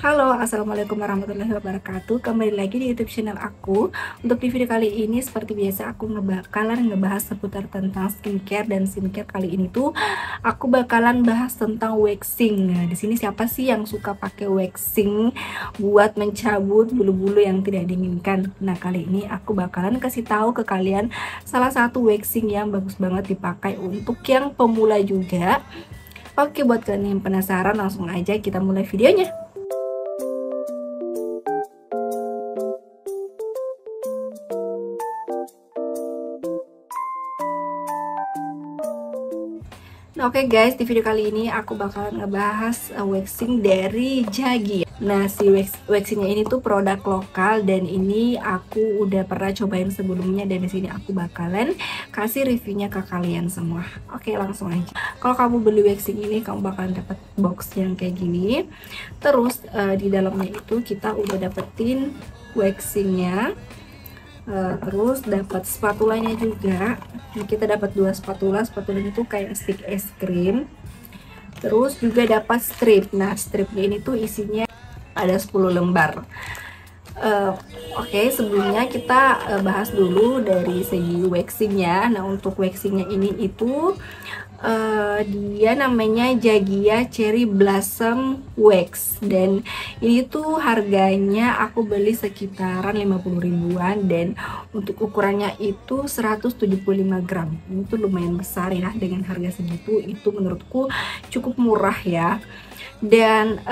Halo, assalamualaikum warahmatullahi wabarakatuh. Kembali lagi di YouTube channel aku. Untuk di video kali ini, seperti biasa, aku bakalan ngebahas seputar tentang skincare. Dan skincare kali ini tuh aku bakalan bahas tentang waxing. Nah, di sini siapa sih yang suka pakai waxing buat mencabut bulu-bulu yang tidak diinginkan? Nah, kali ini aku bakalan kasih tahu ke kalian salah satu waxing yang bagus banget dipakai untuk yang pemula juga. Oke, buat kalian yang penasaran, langsung aja kita mulai videonya. Nah, oke guys, di video kali ini aku bakalan ngebahas waxing dari Jagi. Nah, si waxingnya ini tuh produk lokal dan ini aku udah pernah cobain sebelumnya, dan di sini aku bakalan kasih reviewnya ke kalian semua. Oke, langsung aja. Kalau kamu beli waxing ini, kamu bakalan dapat box yang kayak gini. Terus di dalamnya itu kita udah dapetin waxingnya. Terus dapat spatulanya juga. Ini kita dapat 2 spatula. Spatulanya itu kayak stick es krim. Terus juga dapat strip. Nah, stripnya ini tuh isinya ada 10 lembar. Oke, sebelumnya kita bahas dulu dari segi waxingnya. Nah, untuk waxingnya ini itu dia namanya Jagia Cherry Blossom Wax, dan ini tuh harganya aku beli sekitaran 50 ribuan, dan untuk ukurannya itu 175 gram. Ini tuh lumayan besar ya, dengan harga segitu itu menurutku cukup murah ya. Dan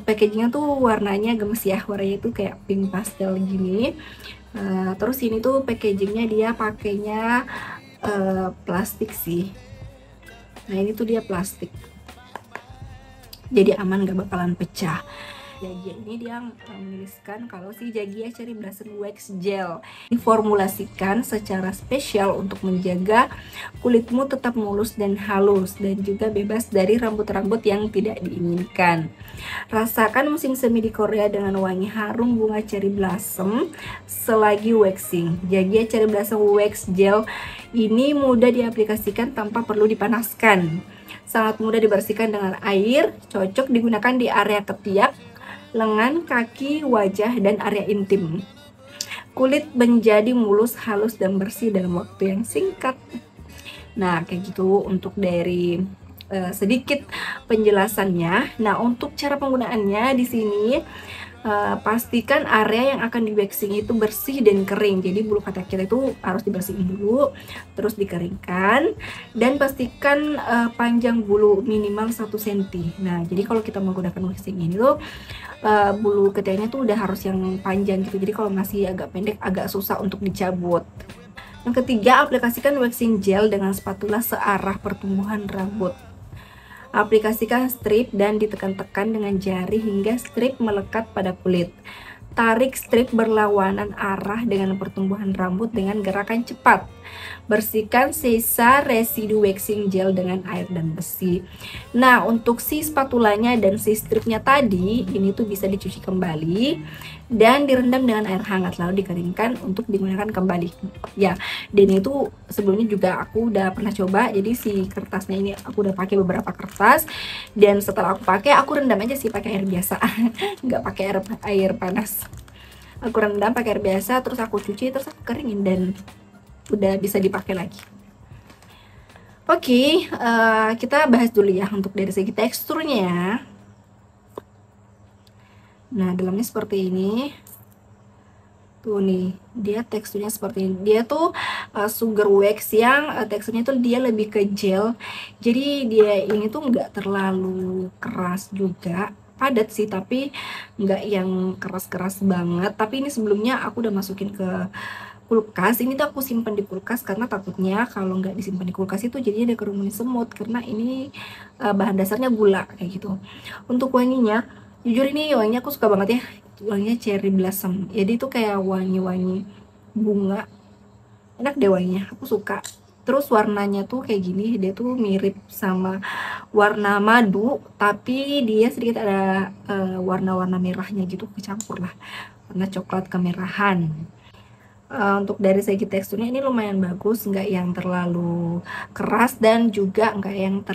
packagingnya tuh warnanya gemes ya, warnanya itu kayak pink pastel gini. Terus ini tuh packagingnya dia pakainya plastik sih. Nah, ini tuh dia plastik, jadi aman, gak bakalan pecah. Jagia ini dia menuliskan kalau si Jagia Cherry Blossom Wax Gel diformulasikan secara spesial untuk menjaga kulitmu tetap mulus dan halus, dan juga bebas dari rambut-rambut yang tidak diinginkan. Rasakan musim semi di Korea dengan wangi harum bunga cherry blossom selagi waxing. Jagia Cherry Blossom Wax Gel ini mudah diaplikasikan tanpa perlu dipanaskan. Sangat mudah dibersihkan dengan air, cocok digunakan di area ketiak, lengan, kaki, wajah, dan area intim. Kulit menjadi mulus, halus, dan bersih dalam waktu yang singkat. Nah, kayak gitu untuk dari sedikit penjelasannya. Nah, untuk cara penggunaannya di sini pastikan area yang akan di waxing itu bersih dan kering. Jadi bulu kata kita itu harus dibersihin dulu, terus dikeringkan, dan pastikan panjang bulu minimal 1 cm. Nah, jadi kalau kita menggunakan waxing ini tuh bulu ketenya tuh udah harus yang panjang gitu. Jadi kalau masih agak pendek agak susah untuk dicabut. Yang ketiga, aplikasikan waxing gel dengan spatula searah pertumbuhan rambut. Aplikasikan strip dan ditekan-tekan dengan jari hingga strip melekat pada kulit. Tarik strip berlawanan arah dengan pertumbuhan rambut dengan gerakan cepat. Bersihkan sisa residu waxing gel dengan air dan besi. Nah, untuk si spatulanya dan si stripnya tadi, ini tuh bisa dicuci kembali dan direndam dengan air hangat lalu dikeringkan untuk digunakan kembali. Ya, dan itu sebelumnya juga aku udah pernah coba. Jadi si kertasnya ini aku udah pakai beberapa kertas, dan setelah aku pakai aku rendam aja sih pakai air biasa. Nggak pakai air panas. Aku rendam pakai air biasa, terus aku cuci, terus aku keringin, dan udah bisa dipakai lagi. Oke, kita bahas dulu ya untuk dari segi teksturnya. Nah, dalamnya seperti ini. Tuh nih, dia teksturnya seperti ini. Dia tuh sugar wax yang teksturnya tuh dia lebih ke gel. Jadi dia ini tuh nggak terlalu keras juga. Padat sih, tapi nggak yang keras-keras banget. Tapi ini sebelumnya aku udah masukin ke kulkas. Ini tuh aku simpan di kulkas karena takutnya kalau nggak disimpan di kulkas itu jadinya ada kerumun semut, karena ini bahan dasarnya gula kayak gitu. Untuk wanginya, jujur ini wanginya aku suka banget ya, wanginya cherry blossom. Jadi itu kayak wangi-wangi bunga, enak deh wanginya, aku suka. Terus warnanya tuh kayak gini, dia tuh mirip sama warna madu, tapi dia sedikit ada warna-warna merahnya gitu, kecampur lah, warna coklat kemerahan. Untuk dari segi teksturnya ini lumayan bagus, nggak yang terlalu keras dan juga nggak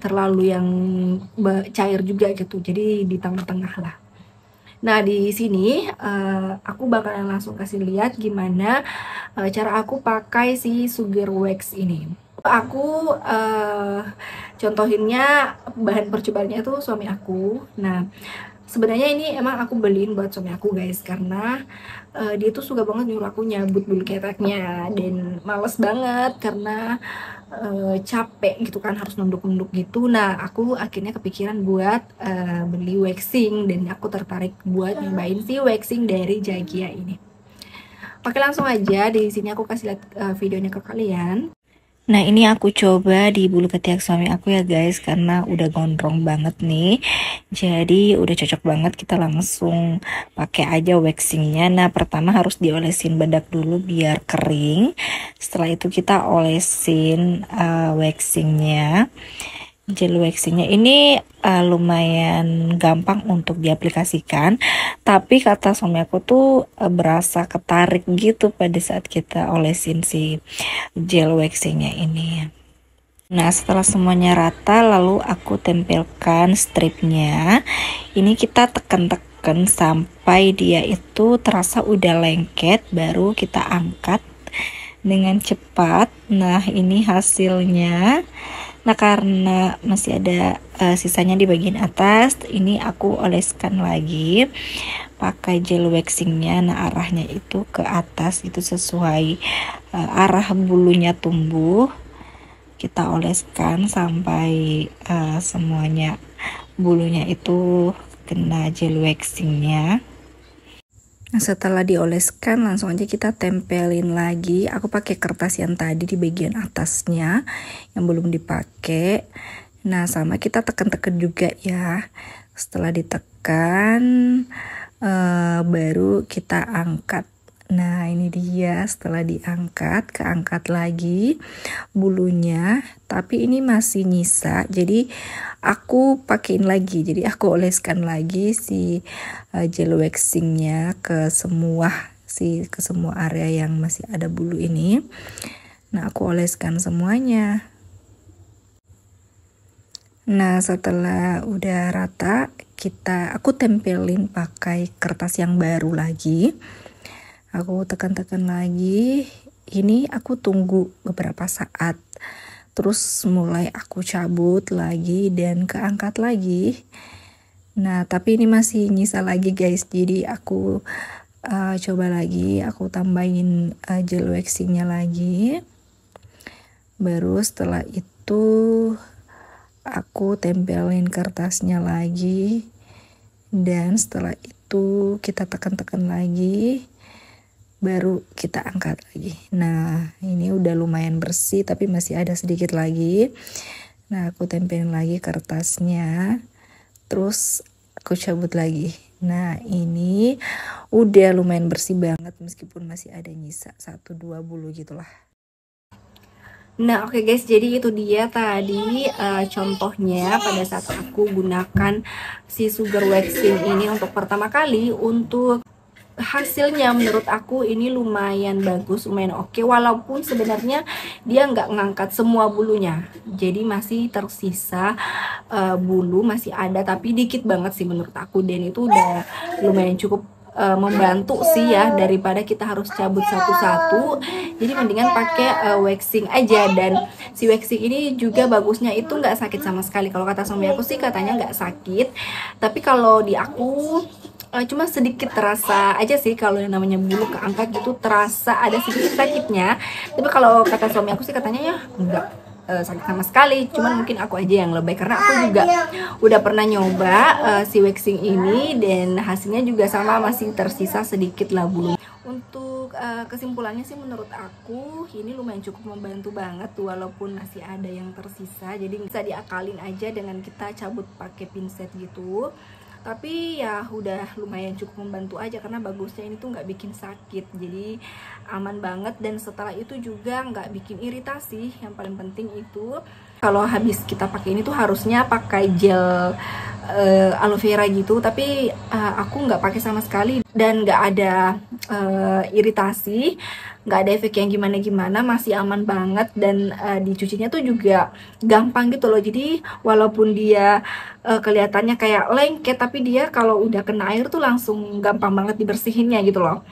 terlalu yang cair juga gitu, jadi di tengah-tengah lah. Nah, di sini aku bakalan langsung kasih lihat gimana cara aku pakai si sugar wax ini. Aku contohinnya bahan percobaannya tuh suami aku. Nah, sebenarnya ini emang aku beliin buat suami aku guys, karena dia tuh suka banget nyuruh aku nyabut bulu keteknya, dan males banget karena capek gitu kan, harus nunduk-nunduk gitu. Nah, aku akhirnya kepikiran buat beli waxing, dan aku tertarik buat nyobain si waxing dari Jagia ini. Oke, langsung aja di sini aku kasih lihat videonya ke kalian. Nah, ini aku coba di bulu ketiak suami aku ya guys, karena udah gondrong banget nih. Jadi udah cocok banget, kita langsung pakai aja waxingnya. Nah, pertama harus diolesin bedak dulu biar kering. Setelah itu kita olesin waxingnya. Gel waxingnya ini lumayan gampang untuk diaplikasikan, tapi kata suami aku tuh berasa ketarik gitu pada saat kita olesin si gel waxingnya ini. Nah, setelah semuanya rata, lalu aku tempelkan stripnya. Ini kita tekan-tekan sampai dia itu terasa udah lengket, baru kita angkat dengan cepat. Nah, ini hasilnya. Nah, karena masih ada sisanya di bagian atas, ini aku oleskan lagi pakai gel waxingnya. Nah, arahnya itu ke atas, itu sesuai arah bulunya tumbuh. Kita oleskan sampai semuanya bulunya itu kena gel waxingnya. Nah, setelah dioleskan langsung aja kita tempelin lagi. Aku pakai kertas yang tadi di bagian atasnya yang belum dipakai. Nah, sama kita tekan-tekan juga ya. Setelah ditekan baru kita angkat. Nah, ini dia, setelah diangkat, keangkat lagi bulunya, tapi ini masih nyisa, jadi aku pakein lagi. Jadi aku oleskan lagi si gel waxingnya ke semua area yang masih ada bulu ini. Nah, aku oleskan semuanya. Nah, setelah udah rata, aku tempelin pakai kertas yang baru lagi. Aku tekan-tekan lagi. Ini aku tunggu beberapa saat. Terus mulai aku cabut lagi dan keangkat lagi. Nah, tapi ini masih nyisa lagi guys. Jadi aku coba lagi. Aku tambahin gel waxingnya lagi. Baru setelah itu aku tempelin kertasnya lagi. Dan setelah itu kita tekan-tekan lagi, baru kita angkat lagi. Nah, ini udah lumayan bersih tapi masih ada sedikit lagi. Nah, aku tempelin lagi kertasnya, terus aku cabut lagi. Nah, ini udah lumayan bersih banget meskipun masih ada nyisa 1-2 bulu gitulah. Nah, oke guys, jadi itu dia tadi contohnya pada saat aku gunakan si sugar waxing ini untuk pertama kali. Untuk hasilnya menurut aku ini lumayan bagus, lumayan oke, walaupun sebenarnya dia nggak ngangkat semua bulunya, jadi masih tersisa bulu masih ada, tapi dikit banget sih menurut aku, dan itu udah lumayan cukup membantu sih ya, daripada kita harus cabut satu-satu. Jadi mendingan pakai waxing aja. Dan si waxing ini juga bagusnya itu nggak sakit sama sekali. Kalau kata suami aku sih katanya nggak sakit, tapi kalau di aku cuma sedikit terasa aja sih, kalau yang namanya bulu keangkat gitu terasa ada sedikit sakitnya. Tapi kalau kata suami aku sih katanya ya enggak sakit sama sekali, cuman mungkin aku aja yang lebay, karena aku juga udah pernah nyoba si waxing ini dan hasilnya juga sama, masih tersisa sedikit lah bulu. Untuk kesimpulannya sih menurut aku ini lumayan cukup membantu banget, walaupun masih ada yang tersisa, jadi bisa diakalin aja dengan kita cabut pakai pinset gitu. Tapi ya udah lumayan cukup membantu aja, karena bagusnya ini tuh nggak bikin sakit, jadi aman banget. Dan setelah itu juga nggak bikin iritasi, yang paling penting itu kalau habis kita pakai ini tuh harusnya pakai gel aloe vera gitu, tapi aku nggak pakai sama sekali dan nggak ada iritasi, nggak ada efek yang gimana-gimana, masih aman banget. Dan dicucinya tuh juga gampang gitu loh. Jadi walaupun dia kelihatannya kayak lengket, tapi dia kalau udah kena air tuh langsung gampang banget dibersihinnya gitu loh,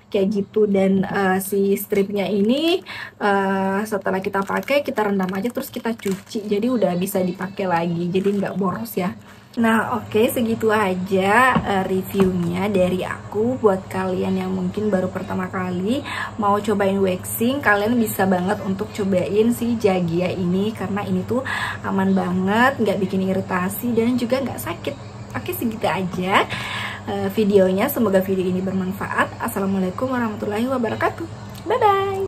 kayak gitu. Dan si stripnya ini setelah kita pakai, kita rendam aja terus kita cuci, jadi udah bisa dipakai lagi, jadi nggak boros ya. Nah oke, segitu aja reviewnya dari aku. Buat kalian yang mungkin baru pertama kali mau cobain waxing, kalian bisa banget untuk cobain si Jagia ini, karena ini tuh aman banget, nggak bikin iritasi dan juga nggak sakit. Oke, segitu aja videonya. Semoga video ini bermanfaat. Assalamualaikum warahmatullahi wabarakatuh. Bye bye.